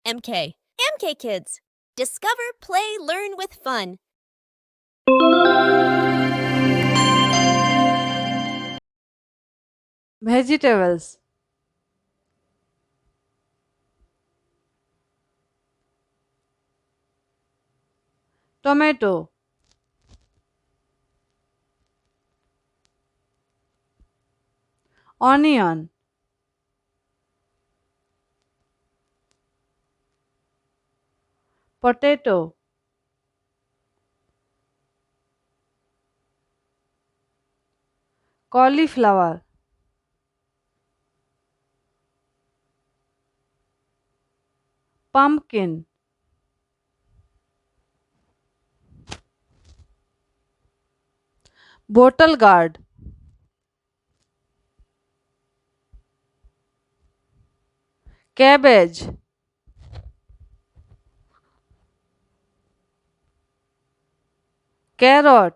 MK. MK Kids. Discover, play, learn with fun. Vegetables. Tomato. Onion. Potato. Cauliflower. Pumpkin. Bottle gourd. Cabbage. Carrot.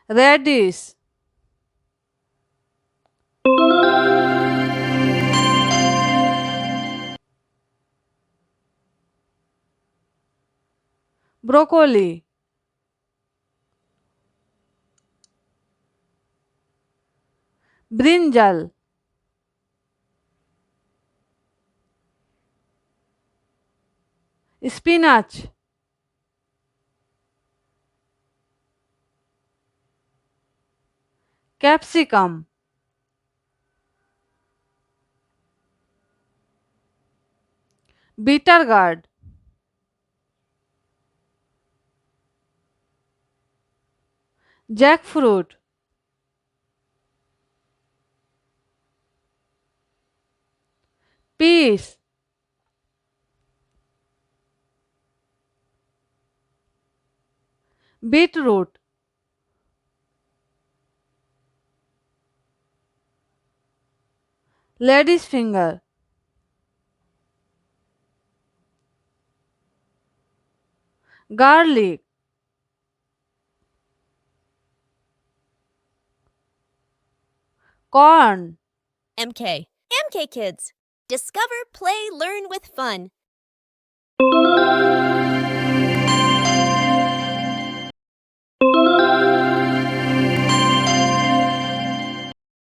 Radish. Broccoli. Brinjal. Spinach. Capsicum. Bitter gourd. Jackfruit. Peas. Beetroot. Lady's finger. Garlic. Corn. MK. MK Kids. Discover, play, learn with fun.